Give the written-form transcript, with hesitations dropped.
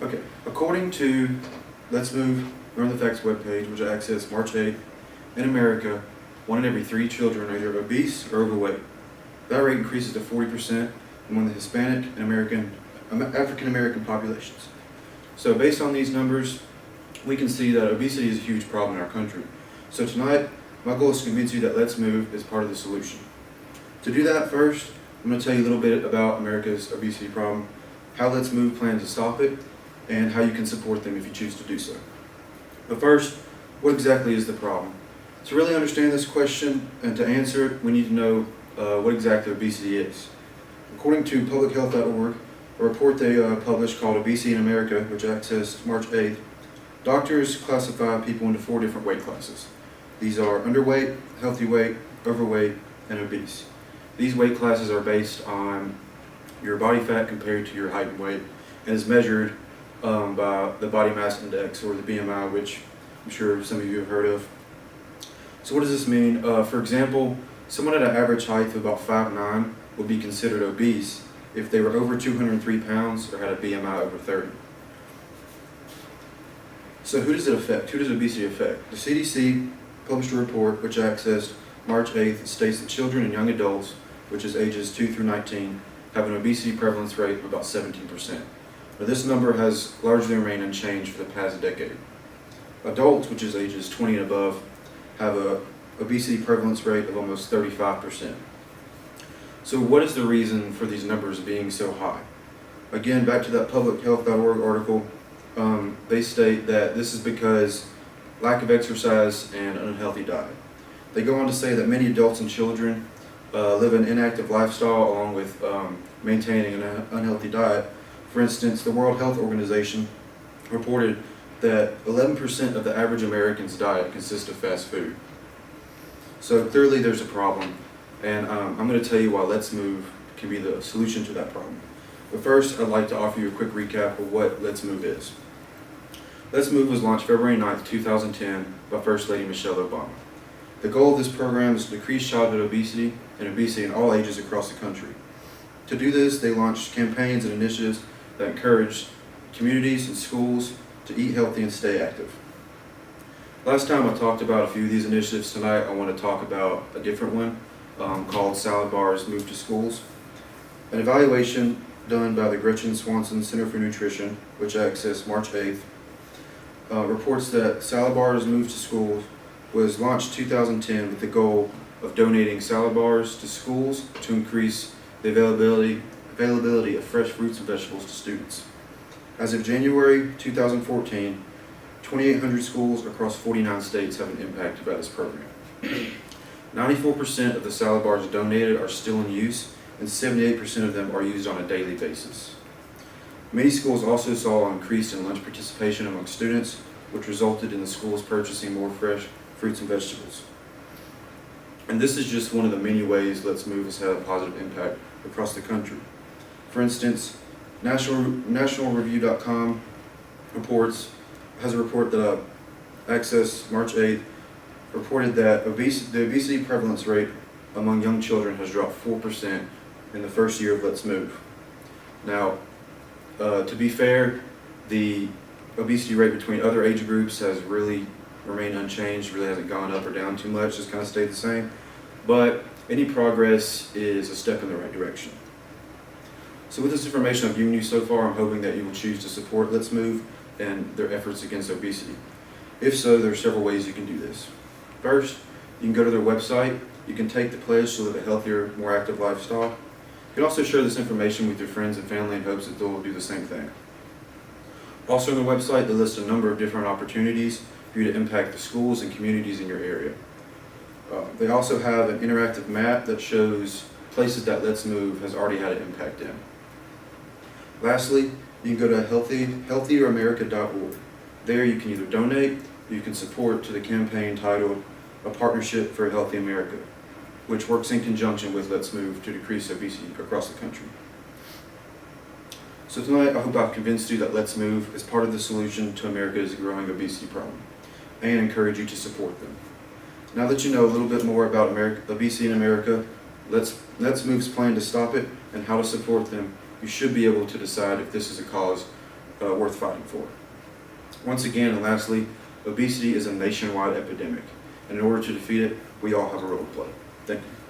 Okay, according to Let's Move Northern Facts webpage, which I accessed March 8th, in America, 1 in every 3 children are either obese or overweight. That rate increases to 40% among the Hispanic and African American populations. So based on these numbers, we can see that obesity is a huge problem in our country. So tonight, my goal is to convince you that Let's Move is part of the solution. To do that, first, I'm going to tell you a little bit about America's obesity problem, how Let's Move plans to stop it, and how you can support them if you choose to do so. But first, what exactly is the problem? To really understand this question and to answer it, we need to know what exactly obesity is. According to publichealth.org, a report they published called Obesity in America, which I accessed March 8th, doctors classify people into 4 different weight classes. These are underweight, healthy weight, overweight, and obese. These weight classes are based on your body fat compared to your height and weight, and is measured by the body mass index, or the BMI, which I'm sure some of you have heard of. So what does this mean? For example, someone at an average height of about 5'9" would be considered obese if they were over 203 pounds or had a BMI over 30. So who does it affect? Who does obesity affect? The CDC published a report which I accessed March 8th that states that children and young adults, which is ages 2 through 19, have an obesity prevalence rate of about 17%. Now this number has largely remained unchanged for the past decade. Adults, which is ages 20 and above, have an obesity prevalence rate of almost 35%. So what is the reason for these numbers being so high? Again, back to that publichealth.org article, they state that this is because lack of exercise and an unhealthy diet. They go on to say that many adults and children live an inactive lifestyle along with maintaining an unhealthy diet. For instance, the World Health Organization reported that 11% of the average American's diet consists of fast food. So clearly there's a problem, and I'm going to tell you why Let's Move can be the solution to that problem. But first, I'd like to offer you a quick recap of what Let's Move is. Let's Move was launched February 9th, 2010 by First Lady Michelle Obama. The goal of this program is to decrease childhood obesity and obesity in all ages across the country. To do this, they launched campaigns and initiatives that encourage communities and schools to eat healthy and stay active. Last time I talked about a few of these initiatives. Tonight I want to talk about a different one called Salad Bars Move to Schools. An evaluation done by the Gretchen Swanson Center for Nutrition, which I accessed March 8th, reports that Salad Bars Move to Schools was launched 2010 with the goal of donating salad bars to schools to increase the availability of fresh fruits and vegetables to students. As of January 2014, 2,800 schools across 49 states have been impacted by this program. 94% of the salad bars donated are still in use, and 78% of them are used on a daily basis. Many schools also saw an increase in lunch participation among students, which resulted in the schools purchasing more fresh fruits and vegetables. And this is just one of the many ways Let's Move has had a positive impact across the country. For instance, nationalreview.com has a report that I accessed March 8th, reported that the obesity prevalence rate among young children has dropped 4% in the first year of Let's Move. Now, to be fair, the obesity rate between other age groups has really remained unchanged, really hasn't gone up or down too much, just kind of stayed the same. But any progress is a step in the right direction. So with this information I've given you so far, I'm hoping that you will choose to support Let's Move and their efforts against obesity. If so, there are several ways you can do this. First, you can go to their website. You can take the pledge to live a healthier, more active lifestyle. You can also share this information with your friends and family in hopes that they'll do the same thing. Also on the website, they list a number of different opportunities for you to impact the schools and communities in your area. They also have an interactive map that shows places that Let's Move has already had an impact in. Lastly, you can go to healthieramerica.org. There you can either donate or you can support to the campaign titled A Partnership for a Healthy America, which works in conjunction with Let's Move to decrease obesity across the country. So tonight, I hope I've convinced you that Let's Move is part of the solution to America's growing obesity problem, and encourage you to support them. Now that you know a little bit more about obesity in America, Let's Move's plan to stop it, and how to support them, you should be able to decide if this is a cause worth fighting for. Once again, and lastly, obesity is a nationwide epidemic, and in order to defeat it, we all have a role to play. Thank you.